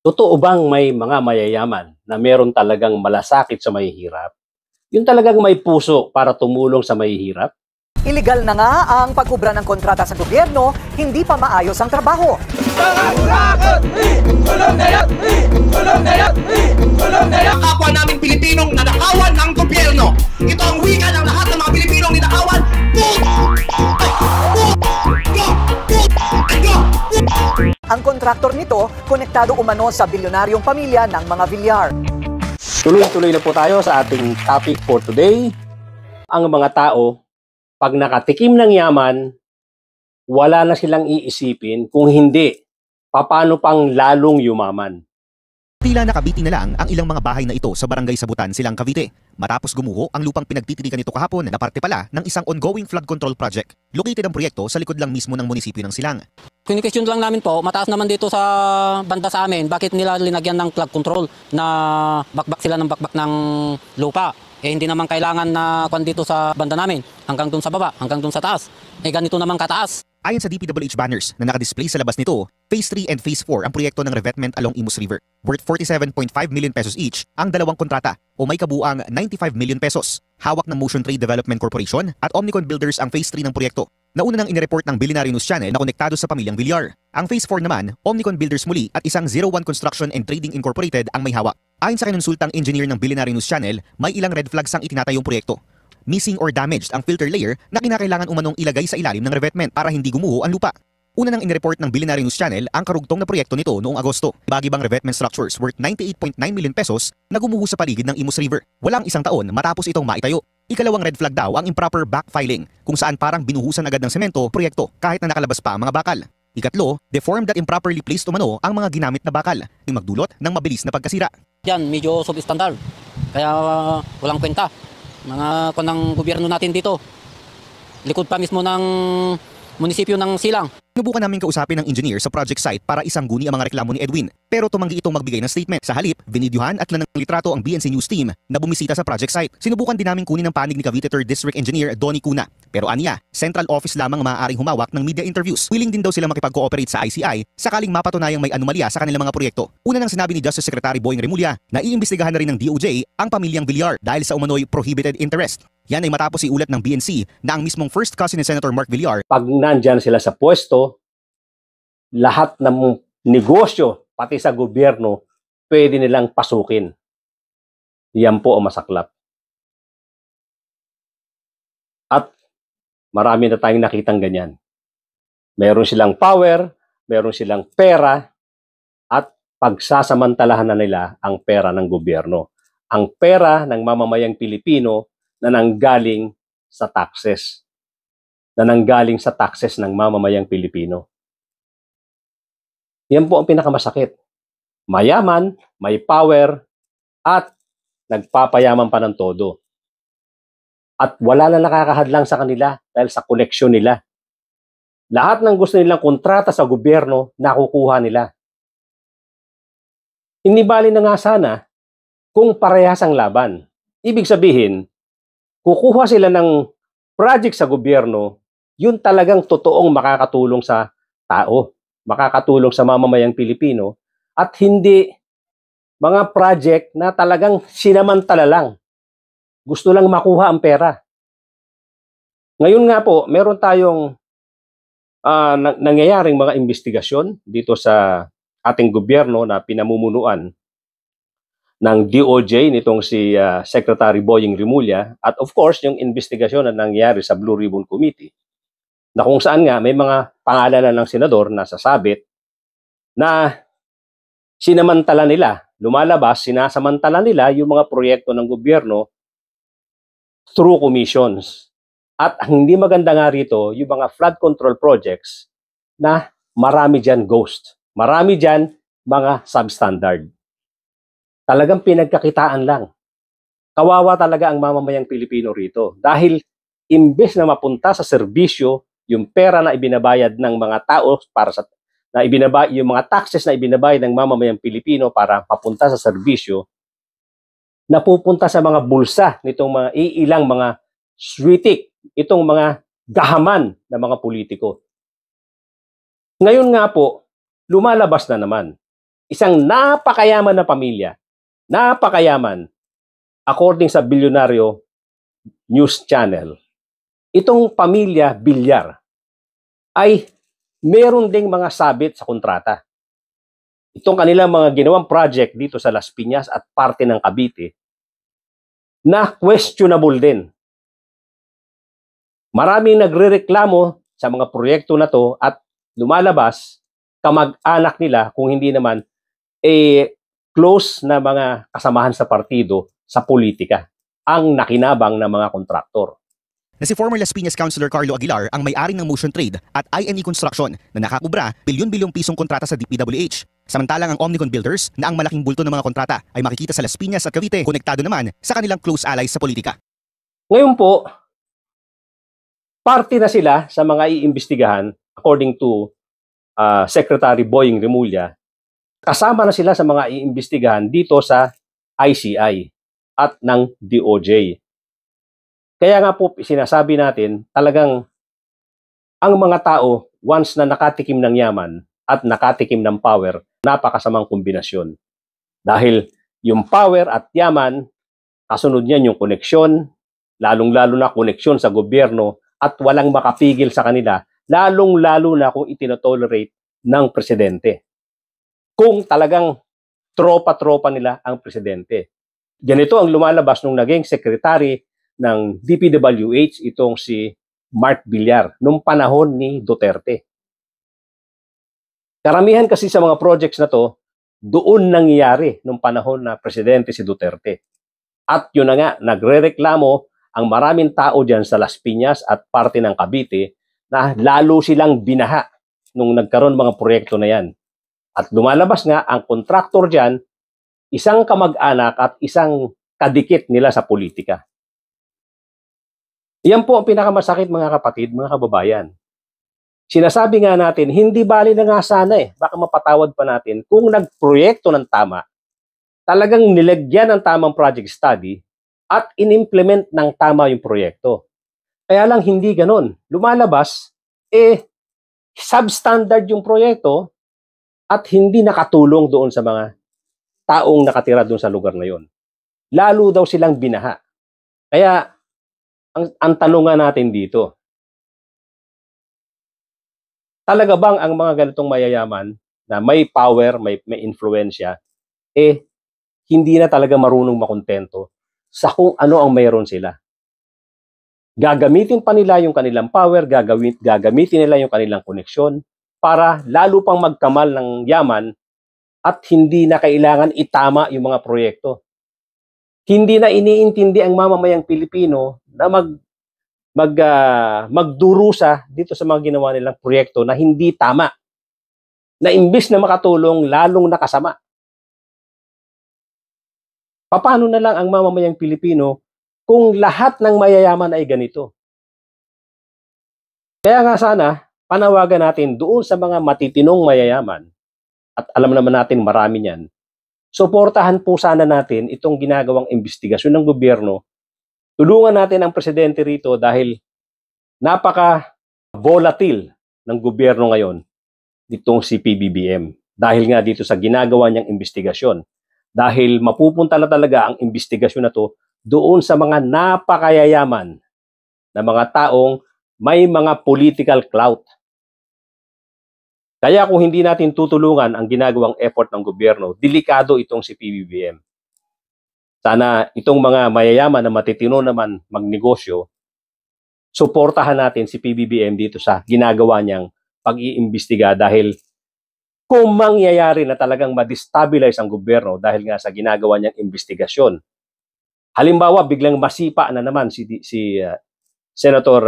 Totoo bang may mga mayayaman na meron talagang malasakit sa mahihirap? Yung talagang may puso para tumulong sa mahihirap? Illegal na nga ang pagkubra ng kontrata sa gobyerno, hindi pa maayos ang trabaho. Kapwa namin Pilipinong nanakawan ng gobyerno. Ito ang wika ng lahat ng mga Pilipinong ninakawan. Ang kontraktor nito, konektado umano sa bilyonaryong pamilya ng mga Villar. Tuloy-tuloy na po tayo sa ating topic for today. Ang mga tao, pag nakatikim ng yaman, wala na silang iisipin kung hindi, paano pang lalong yumaman. Tila nakabitin na lang ang ilang mga bahay na ito sa Barangay Sabutan, Silang Cavite. Matapos gumuho ang lupang pinagtitirikan nito kahapon na parte pala ng isang ongoing flood control project. Located ang proyekto sa likod lang mismo ng munisipyo ng Silang. Communication lang namin po, mataas naman dito sa banda sa amin, bakit nila linagyan ng flood control na bakbak sila ng bakbak ng lupa? Hindi naman kailangan na kwan dito sa banda namin, hanggang dun sa baba, hanggang dun sa taas. Ganito naman kataas. Ayon sa DPWH banners na nakadisplay sa labas nito, Phase 3 and Phase 4 ang proyekto ng revetment along Imus River. Worth 47.5 million pesos each ang dalawang kontrata o may kabuang 95 million pesos. Hawak ng Motion Trade Development Corporation at Omnicon Builders ang Phase 3 ng proyekto. Nauna nang inireport ng Billionaire News Channel na konektado sa pamilyang Villar. Ang Phase 4 naman, Omnicon Builders muli at isang 01 Construction and Trading Incorporated ang may hawak. Ayon sa kinonsultang engineer ng Billionaire News Channel, may ilang red flags ang itinatayong proyekto. Missing or damaged ang filter layer na kinakailangan umanong ilagay sa ilalim ng revetment para hindi gumuho ang lupa. Una nang inireport ng Billionaire News Channel ang karugtong na proyekto nito noong Agosto. Bagibang revetment structures worth 98.9 million pesos na gumuho sa paligid ng Imus River. Walang isang taon matapos itong maitayo. Ikalawang red flag daw ang improper backfiling kung saan parang binuhusan agad ng semento proyekto kahit na nakalabas pa ang mga bakal. Ikatlo, deformed at improperly placed umano ang mga ginamit na bakal na magdulot ng mabilis na pagkasira. Yan, medyo substandard. Kaya walang kwenta. Mga ng gobyerno natin dito. Likod pa mismo ng munisipyo ng Silang. Sinubukan namin kausapin ng engineer sa project site para isangguni ang mga reklamo ni Edwin. Pero tumanggi itong magbigay ng statement. Sa halip, binidyohan at nanang litrato ang BNC News team na bumisita sa project site. Sinubukan din namin kunin ang panig ni Cavite 3rd District Engineer Donnie Cuna. Pero aniya, central office lamang maaaring humawak ng media interviews. Willing din daw sila makipag-cooperate sa ICI sakaling mapatunayang may anomalya sa kanilang mga proyekto. Una nang sinabi ni Justice Secretary Boying Remulla na iimbestigahan na rin ng DOJ ang pamilyang Villar dahil sa umano'y prohibited interest. Yan ay matapos iulat ng BNC na ang mismong first cousin ni Senator Mark Villar. Pag nandyan sila sa pwesto, lahat ng negosyo, pati sa gobyerno, pwede nilang pasukin. Yan po ang masaklap. At marami na tayong nakitang ganyan. Meron silang power, meron silang pera, at pagsasamantalahan na nila ang pera ng gobyerno. Ang pera ng mamamayang Pilipino na nanggaling sa taxes. Na nanggaling sa taxes ng mamamayang Pilipino. Yan po ang pinakamasakit. Mayaman, may power, at nagpapayaman pa ng todo. At wala na nakakahadlang sa kanila dahil sa koneksyon nila. Lahat ng gusto nilang kontrata sa gobyerno, nakukuha nila. Inibali na nga sana kung parehas ang laban. Ibig sabihin, kukuha sila ng project sa gobyerno, yun talagang totoong makakatulong sa tao. Makakatulong sa mamamayang Pilipino at hindi mga project na talagang sinamantala lang. Gusto lang makuha ang pera. Ngayon nga po, meron tayong nangyayaring mga investigasyon dito sa ating gobyerno na pinamumunuan ng DOJ nitong si Secretary Boying Remulla at of course yung investigasyon na nangyari sa Blue Ribbon Committee na kung saan nga may mga pangalan ng senador na sasabit na sinamantala nila, lumalabas, sinasamantala nila yung mga proyekto ng gobyerno through commissions. At ang hindi maganda nga rito, yung mga flood control projects na marami dyan ghost. Marami dyan mga substandard. Talagang pinagkakitaan lang. Kawawa talaga ang mamamayang Pilipino rito. Dahil imbes na mapunta sa serbisyo, yung pera na ibinabayad ng mga tao para sa yung mga taxes na ibinabayad ng mamamayang Pilipino para mapunta sa serbisyo, napupunta sa mga bulsa nitong mga iilang mga switik, itong mga gahaman na mga politiko. Ngayon nga po, lumalabas na naman isang napakayaman na pamilya, napakayaman, according sa Bilyonaryo News Channel, itong pamilya Bilyar ay meron ding mga sabit sa kontrata. Itong kanilang mga ginawang project dito sa Las Piñas at parte ng Cavite na questionable din. Maraming nagrereklamo sa mga proyekto na to at lumalabas kamag-anak nila kung hindi naman close na mga kasamahan sa partido sa politika ang nakinabang ng mga kontraktor. Na si former Las Piñas Councilor Carlo Aguilar ang may-ari ng Motion Trade at IME Construction na nakakubra bilyon-bilyong pisong kontrata sa DPWH. Samantalang ang Omnicon Builders na ang malaking bulto ng mga kontrata ay makikita sa Las Piñas at Cavite, konektado naman sa kanilang close allies sa politika. Ngayon po, parte na sila sa mga iimbestigahan according to Secretary Boying Remulla. Kasama na sila sa mga iimbestigahan dito sa ICI at ng DOJ. Kaya nga po sinasabi natin, talagang ang mga tao, once na nakatikim ng yaman at nakatikim ng power, napakasamang kombinasyon. Dahil yung power at yaman, kasunod niyan yung koneksyon, lalong-lalo na koneksyon sa gobyerno at walang makapigil sa kanila, lalong-lalo na kung itinotolerate ng presidente. Kung talagang tropa-tropa nila ang presidente. Ganito ang lumalabas nung naging secretary ng DPWH itong si Mark Villar nung panahon ni Duterte. Karamihan kasi sa mga projects na to, doon nangyayari nung panahon na presidente si Duterte. At yun na nga, nagrereklamo ang maraming tao dyan sa Las Piñas at parte ng Cavite na lalo silang binaha nung nagkaroon mga proyekto na yan. At lumalabas nga, ang kontraktor dyan, isang kamag-anak at isang kadikit nila sa politika. Yan po ang pinakamasakit mga kapatid, mga kababayan. Sinasabi nga natin, hindi bali na nga sana baka mapatawad pa natin kung nagproyekto ng tama, talagang nilagyan ng tamang project study at inimplement ng tama yung proyekto. Kaya lang hindi ganon. Lumalabas, substandard yung proyekto at hindi nakatulong doon sa mga taong nakatira doon sa lugar na yon. Lalo daw silang binaha. Kaya, ang tanong nga natin dito, talaga bang ang mga ganitong mayayaman na may power, may influensya, hindi na talaga marunong makontento sa kung ano ang mayroon sila? Gagamitin pa nila yung kanilang power, gagamitin nila yung kanilang koneksyon para lalo pang magkamal ng yaman at hindi na kailangan itama yung mga proyekto. Hindi na iniintindi ang mamamayang Pilipino na magdurusa dito sa mga ginawa nilang proyekto na hindi tama. Na imbis na makatulong, lalong nakasama. Paano na lang ang mamamayang Pilipino kung lahat ng mayayaman ay ganito? Kaya nga sana, panawagan natin doon sa mga matitinong mayayaman, at alam naman natin marami niyan, suportahan po sana natin itong ginagawang investigasyon ng gobyerno. Tulungan natin ang presidente rito dahil napaka-volatile ng gobyerno ngayon ditong si PBBM. Dahil nga dito sa ginagawa niyang investigasyon. Dahil mapupunta na talaga ang investigasyon na to doon sa mga napakayayaman na mga taong may mga political clout. Kaya kung hindi natin tutulungan ang ginagawang effort ng gobyerno, delikado itong si PBBM. Sana itong mga mayayaman na matitino naman magnegosyo, suportahan natin si PBBM dito sa ginagawa niyang pag-iimbestiga dahil kung mangyayari na talagang ma-destabilize ang gobyerno dahil nga sa ginagawa niyang investigasyon. Halimbawa, biglang masipa na naman si Senator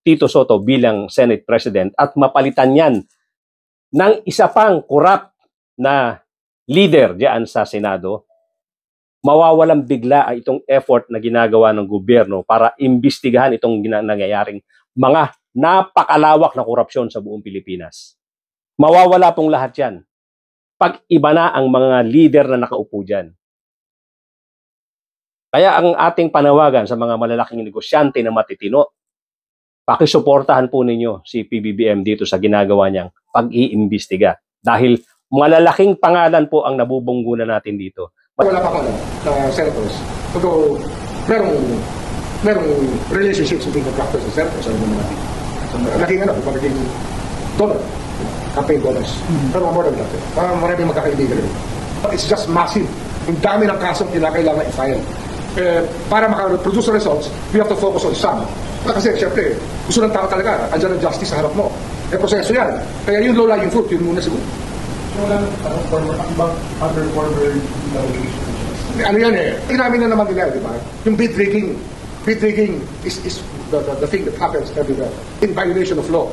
Tito Soto bilang Senate President at mapalitan yan ng isa pang corrupt na leader diyan sa Senado, mawawalan bigla itong effort na ginagawa ng gobyerno para imbestigahan itong nangyayaring mga napakalawak na korupsyon sa buong Pilipinas. Mawawala pong lahat yan pag iba na ang mga leader na nakaupo dyan. Kaya ang ating panawagan sa mga malalaking negosyante na matitino, pakisuportahan po ninyo si PBBM dito sa ginagawa niyang pag-iimbestiga. Dahil malalaking pangalan po ang nabubunggunan natin dito. Wala pa ako alam na senators. Although, merong relationships between contractors and senators. Ano naman natin. So, naging donor. Campaign donors. Pero more than that. Maraming magkakaibigan rin. It's just massive. Yung dami ng kasong kinakailangan i-file. Para maka-produce results, we have to focus on some. Kasi, syempre, gusto ng tao talaga. Andiyan ang justice sa harap mo. Proseso yan. Kaya yung low-lying fruit, yun muna siguro. Wala ibang other former ano yan eh. Inamin na naman nila, di ba? Yung bid rigging. Bid rigging is the thing that happens everywhere. In violation of law.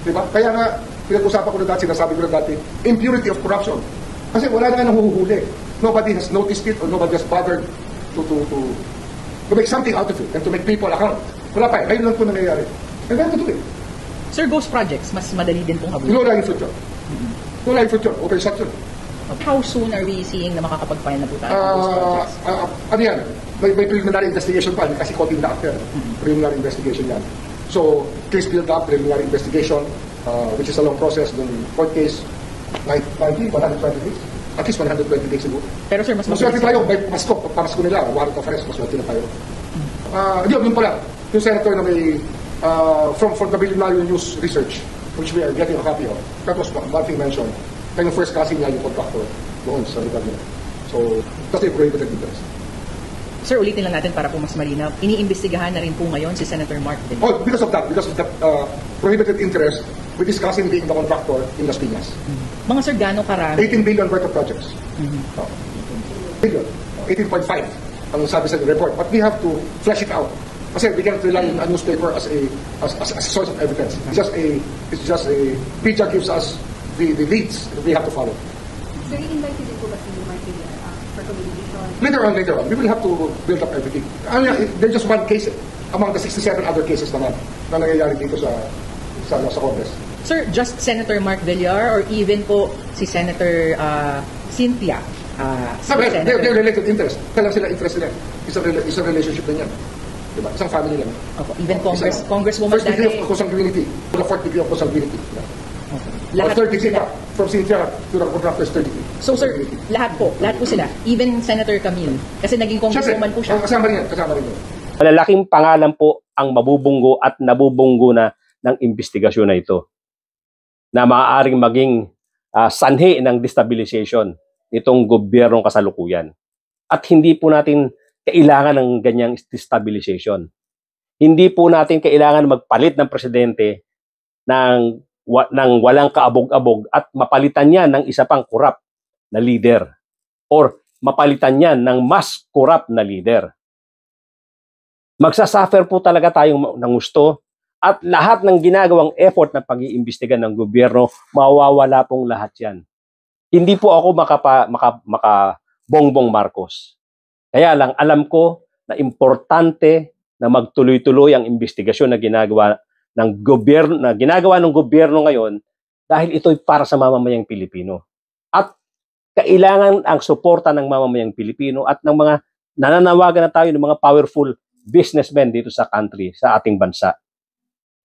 Di ba? Kaya nga, pinag-usapan ko na dati, sinasabi ko na dati, impurity of corruption. Kasi wala na nga nahuhuli. Nobody has noticed it or nobody has bothered to make something out of it and to make people account. Wala pa eh. Ngayon lang ito nangyayari. And then to do it. Sir, ghost projects, mas madali din pong habulin. Low-lying fruit yun. Low-lying fruit yun. Open shot yun. How soon are we seeing na makakapag-file na po tayo ng ghost projects? Ano yan? May preliminary investigation pa. Kasi konting na after. Preliminary investigation yan. So, case build up, preliminary investigation, which is a long process. Then, court case, 120 days. At least 120 days siguro. Pero sir, mas maswerte tayo. By Pasko nila. Warrant of arrest. Maswerte na tayo. Yun pala. Yung senator na may from the Billionaire News Research, which we are getting a copy of. That was one thing mentioned. Kaya yung first kasi niya yung contractor doon sa lugar nila. So, that's the prohibited interest. Sir, ulitin lang natin para po mas malinaw. Iniimbestigahan na rin po ngayon si Senator Mark Villar. Oh, because of that prohibited interest, we're discussing being the contractor in Las Piñas. Mga sir, gano'ng karami? 18 billion worth of projects. Billion. 18.5 ang sabi sa report. But we have to flesh it out. Kasi we can't rely on a newspaper as a source of evidence. It's just a PIDIA gives us the leads that we have to follow. So i-invite din po ba si Mark Villar for communication? Later on, we will have to build up everything. There's just one case among the 67 other cases naman na nangyayari dito sa Congress. Sir, just Senator Mark Villar or even po si Senator Cynthia? They're related interest. Kaya lang sila interest nila. It's a relationship na yan. Diba? Isang family lang. Opo, even Congresswoman first degree of consanguinity to the fourth degree of consanguinity. Lahat third degree pa. From Cynthia to the contractor's third degree. So sir, lahat po sila. Even Senator Camille. Kasi naging congresswoman po siya. Kasama rin yan. Malalaking pangalan po ang mabubunggo at nabubunggo na ng investigasyon na ito na maaaring maging sanhi ng destabilization nitong gobyernong kasalukuyan. At hindi po natin kailangan ng ganyang destabilization. Hindi po natin kailangan magpalit ng presidente ng walang kaabog-abog at mapalitan niya ng isa pang korap na leader or mapalitan niya ng mas korap na leader. Magsasuffer po talaga tayong ng gusto at lahat ng ginagawang effort na pag-iimbestiga ng gobyerno, mawawala pong lahat yan. Hindi po ako maka Bongbong Marcos. Kaya lang alam ko na importante na magtuloy-tuloy ang investigasyon na ginagawa ng gobyerno ngayon dahil ito'y para sa mamamayang Pilipino. At kailangan ang suporta ng mamamayang Pilipino at ng mga nananawagan na tayo ng mga powerful businessmen dito sa country, sa ating bansa.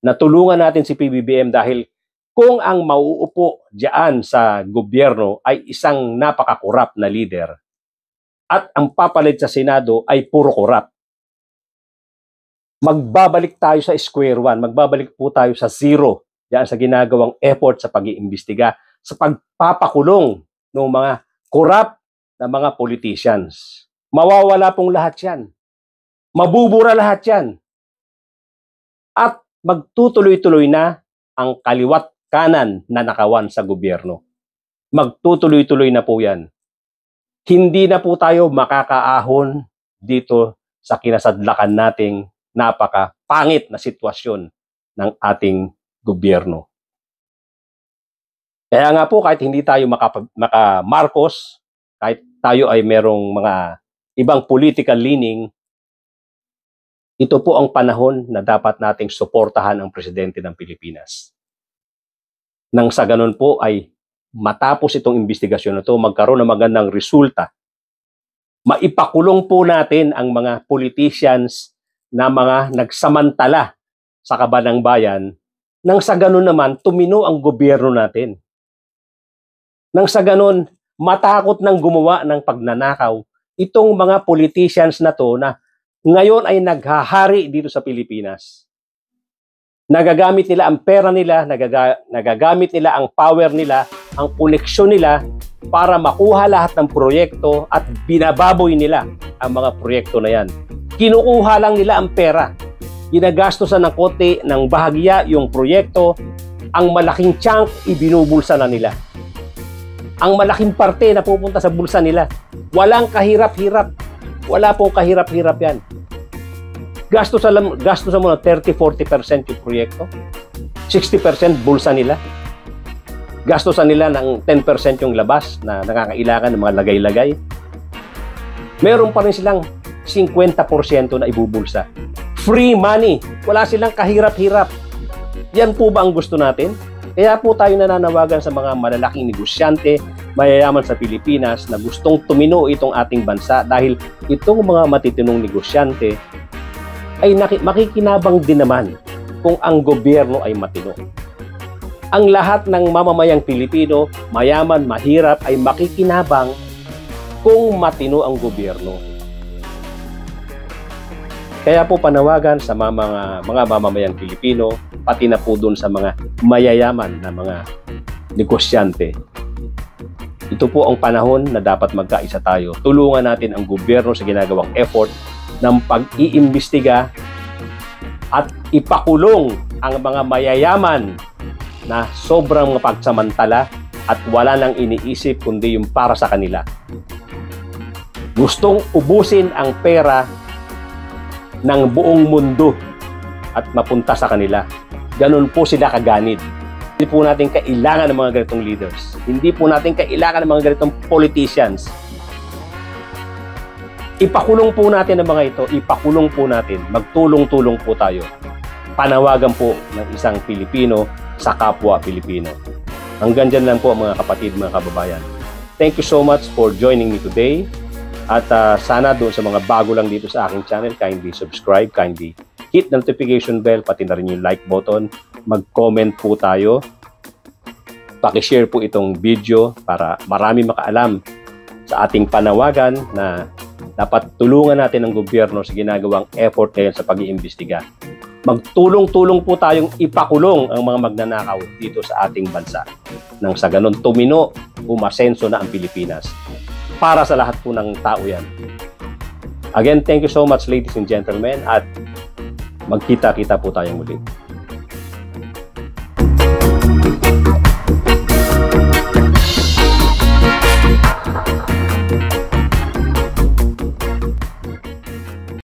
Natulungan natin si PBBM dahil kung ang mauupo diyan sa gobyerno ay isang napaka-korap na leader at ang papalit sa Senado ay puro korap, magbabalik tayo sa square one, magbabalik po tayo sa zero diyan sa ginagawang effort sa pag-iimbestiga, sa pagpapakulong ng mga korap na mga politicians. Mawawala pong lahat yan. Mabubura lahat yan. At magtutuloy-tuloy na ang kaliwat kanan na nakawan sa gobyerno. Magtutuloy-tuloy na po yan. Hindi na po tayo makakaahon dito sa kinasadlakan nating napaka-pangit na sitwasyon ng ating gobyerno. Kaya nga po kahit hindi tayo maka-Marcos, kahit tayo ay merong mga ibang political leaning, ito po ang panahon na dapat nating suportahan ang presidente ng Pilipinas. Nang sa ganun po ay matapos itong investigasyon na ito, magkaroon ng magandang resulta. Maipakulong po natin ang mga politicians na mga nagsamantala sa kaban ng bayan, nang sa ganun naman tumino ang gobyerno natin. Nang sa ganon, matakot nang gumawa ng pagnanakaw itong mga politicians na to na ngayon ay naghahari dito sa Pilipinas. Nagagamit nila ang pera nila, nagagamit nila ang power nila, ang koneksyon nila para makuha lahat ng proyekto at binababoy nila ang mga proyekto na yan. Kinukuha lang nila ang pera. Ginagastosan ng konti ng bahagya yung proyekto, ang malaking chunk ibinubulsa na nila. Ang malaking parte na pupunta sa bulsa nila. Walang kahirap-hirap. Wala pong kahirap-hirap yan. Gastosan mo na 30-40% yung proyekto. 60% bulsa nila. Gastosan nila ng 10% yung labas na nakakailangan ng mga lagay-lagay. Meron pa rin silang 50% na ibubulsa. Free money. Wala silang kahirap-hirap. Yan po ba ang gusto natin? Kaya po tayo nananawagan sa mga malalaking negosyante, mayayaman sa Pilipinas na gustong tumino itong ating bansa dahil itong mga matitinong negosyante ay makikinabang din naman kung ang gobyerno ay matino. Ang lahat ng mamamayang Pilipino, mayaman, mahirap, ay makikinabang kung matino ang gobyerno. Kaya po panawagan sa mga mamamayang Pilipino, pati na po dun sa mga mayayaman na mga negosyante. Ito po ang panahon na dapat magkaisa tayo. Tulungan natin ang gobyerno sa ginagawang effort ng pag-iimbestiga at ipakulong ang mga mayayaman na sobrang mapagsamantala at wala nang iniisip kundi yung para sa kanila. Gustong ubusin ang pera ng buong mundo at mapunta sa kanila. Ganun po sila kaganid. Hindi po natin kailangan ng mga ganitong leaders. Hindi po natin kailangan ng mga ganitong politicians. Ipakulong po natin ang mga ito. Ipakulong po natin. Magtulong-tulong po tayo. Panawagan po ng isang Pilipino sa kapwa Pilipino. Hanggang dyan lang po mga kapatid, mga kababayan. Thank you so much for joining me today. At sana doon sa mga bago lang dito sa aking channel, kindly subscribe, kindly hit the notification bell, pati na rin yung like button. Mag-comment po tayo. Paki-share po itong video para marami makaalam sa ating panawagan na dapat tulungan natin ang gobyerno sa ginagawang effort ngayon sa pag-iimbestiga. Magtulong-tulong po tayong ipakulong ang mga magnanakaw dito sa ating bansa. Nang sa ganon, tumino, umasenso na ang Pilipinas. Para sa lahat po ng tao yan. Again, thank you so much ladies and gentlemen at magkita-kita po tayong muli.